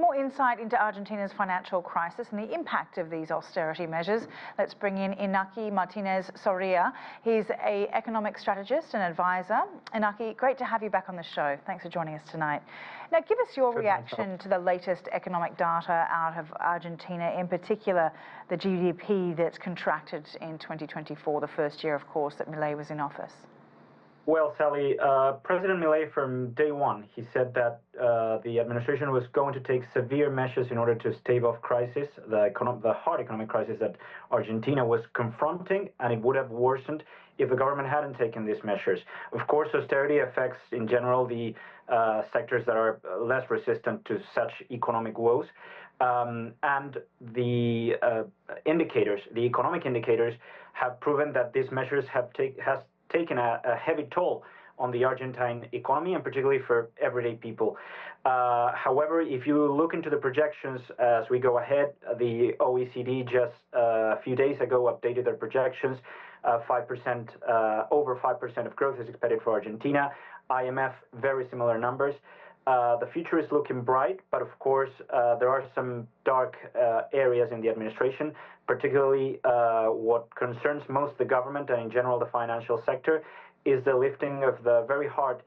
more insight into Argentina's financial crisis and the impact of these austerity measures, let's bring in Inaki Martinez Soria. He's an economic strategist and advisor. Inaki, great to have you back on the show. Thanks for joining us tonight. Now, give us your reaction to the latest economic data out of Argentina, in particular the GDP that's contracted in 2024, the first year, of course, that Milei was in office. Well, Sally, President Milei from day one, he said that the administration was going to take severe measures in order to stave off crisis, the hard economic crisis that Argentina was confronting, and it would have worsened if the government hadn't taken these measures. Of course, austerity affects, in general, the sectors that are less resistant to such economic woes. And the economic indicators have proven that these measures has taken a heavy toll on the Argentine economy, and particularly for everyday people. However, if you look into the projections as we go ahead, the OECD just a few days ago updated their projections. 5%, over 5% of growth is expected for Argentina. IMF, very similar numbers. The future is looking bright, but of course, there are some dark areas in the administration, particularly what concerns most the government and in general the financial sector is the lifting of the very hard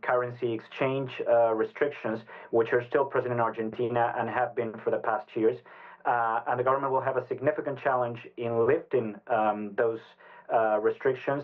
currency exchange restrictions, which are still present in Argentina and have been for the past years. And the government will have a significant challenge in lifting those restrictions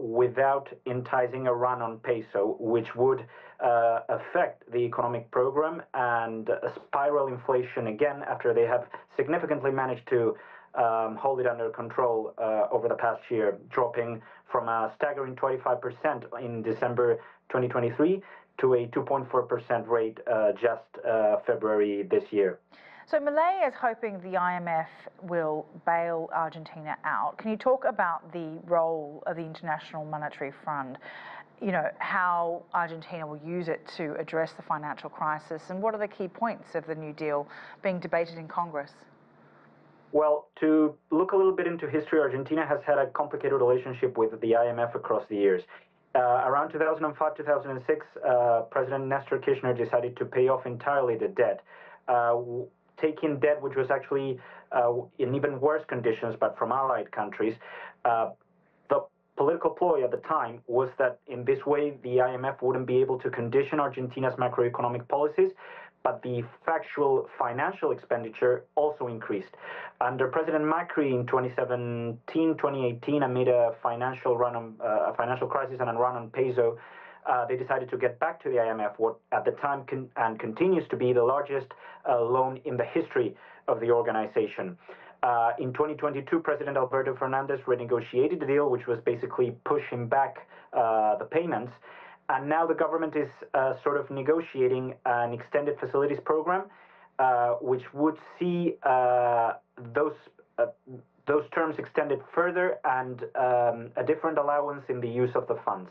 without enticing a run on peso, which would affect the economic program and spiral inflation again after they have significantly managed to hold it under control over the past year, dropping from a staggering 25% in December 2023 to a 2.4% rate just February this year. So Milei is hoping the IMF will bail Argentina out. Can you talk about the role of the International Monetary Fund? You know, how Argentina will use it to address the financial crisis, and what are the key points of the New Deal being debated in Congress? Well, to look a little bit into history, Argentina has had a complicated relationship with the IMF across the years. Around 2005-2006, President Nestor Kirchner decided to pay off entirely the debt. Taking debt which was actually in even worse conditions, but from allied countries. The political ploy at the time was that in this way the IMF wouldn't be able to condition Argentina's macroeconomic policies, but the factual financial expenditure also increased. Under President Macri in 2017-2018, amid a financial crisis and a run on peso, they decided to get back to the IMF, what at the time continues to be the largest loan in the history of the organization. In 2022, President Alberto Fernandez renegotiated the deal, which was basically pushing back the payments. And now the government is sort of negotiating an extended facilities program, which would see those terms extended further and a different allowance in the use of the funds.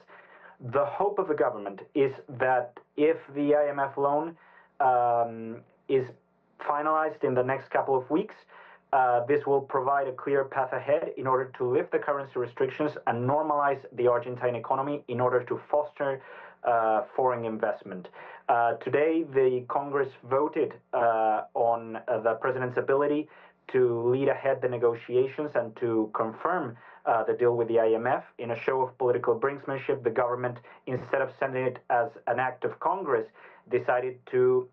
The hope of the government is that if the IMF loan is finalized in the next couple of weeks, this will provide a clear path ahead in order to lift the currency restrictions and normalize the Argentine economy in order to foster foreign investment. Today, the Congress voted on the president's ability to lead ahead the negotiations and to confirm the deal with the IMF. In a show of political brinksmanship, the government, instead of sending it as an act of Congress, decided to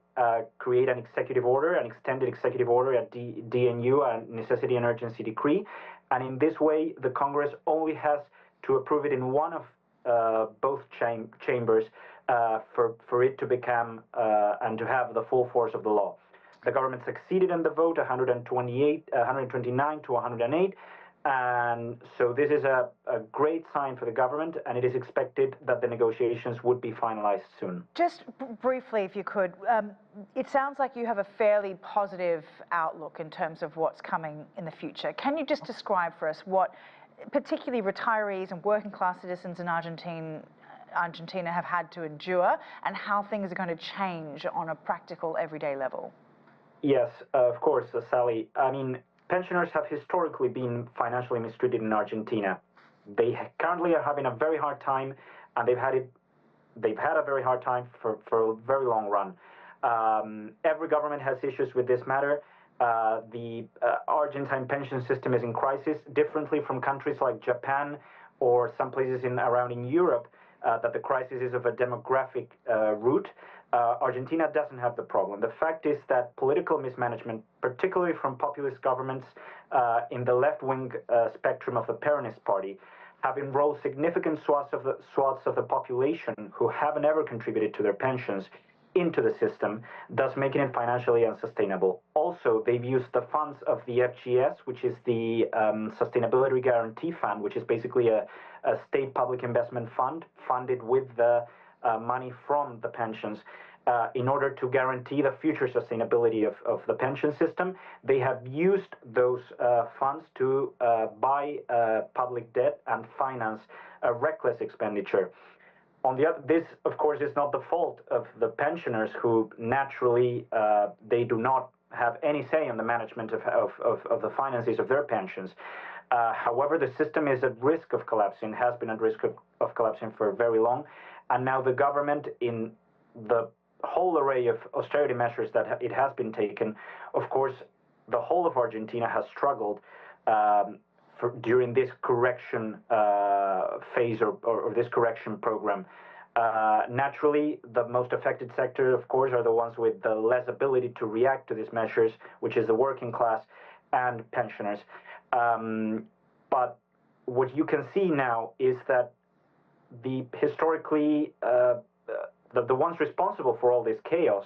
create an executive order, an extended executive order at DNU, a necessity and urgency decree. And in this way, the Congress only has to approve it in one of both chambers for it to become and to have the full force of the law. The government succeeded in the vote, 129 to 108. And so this is a great sign for the government, and it is expected that the negotiations would be finalized soon. Just briefly, if you could, it sounds like you have a fairly positive outlook in terms of what's coming in the future. Can you just describe for us what particularly retirees and working class citizens in Argentina have had to endure, and how things are going to change on a practical, everyday level? Yes, of course, Sally. I mean, pensioners have historically been financially mistreated in Argentina. They currently are having a very hard time, and they've had a very hard time for a very long run. Every government has issues with this matter. The Argentine pension system is in crisis, differently from countries like Japan or some places around in Europe, that the crisis is of a demographic root. Argentina doesn't have the problem. The fact is that political mismanagement, particularly from populist governments in the left-wing spectrum of the Peronist Party, have enrolled significant swaths of the population who haven't ever contributed to their pensions into the system, thus making it financially unsustainable. Also, they've used the funds of the FGS, which is the Sustainability Guarantee Fund, which is basically a state public investment fund funded with the money from the pensions, in order to guarantee the future sustainability of the pension system. They have used those funds to buy public debt and finance a reckless expenditure. On the other, this, of course, is not the fault of the pensioners, who naturally they do not have any say in the management of the finances of their pensions. However, the system is at risk of collapsing, has been at risk of collapsing for very long, and now the government, in the whole array of austerity measures that it has been taken, of course, the whole of Argentina has struggled during this correction phase or this correction program. Naturally, the most affected sector, of course, are the ones with the less ability to react to these measures, which is the working class and pensioners. But what you can see now is that the historically the ones responsible for all this chaos,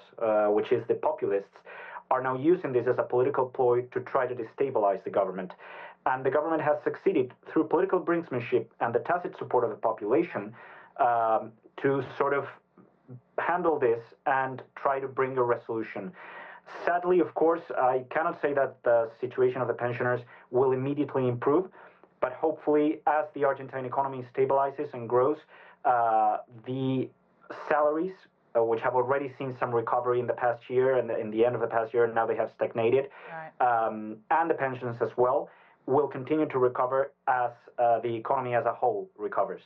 which is the populists, are now using this as a political ploy to try to destabilize the government. And the government has succeeded through political brinksmanship and the tacit support of the population to sort of handle this and try to bring a resolution. Sadly, of course, I cannot say that the situation of the pensioners will immediately improve, but hopefully, as the Argentine economy stabilizes and grows, the salaries, which have already seen some recovery in the past year and in the end of the past year, and now they have stagnated, right, and the pensions as well, will continue to recover as the economy as a whole recovers.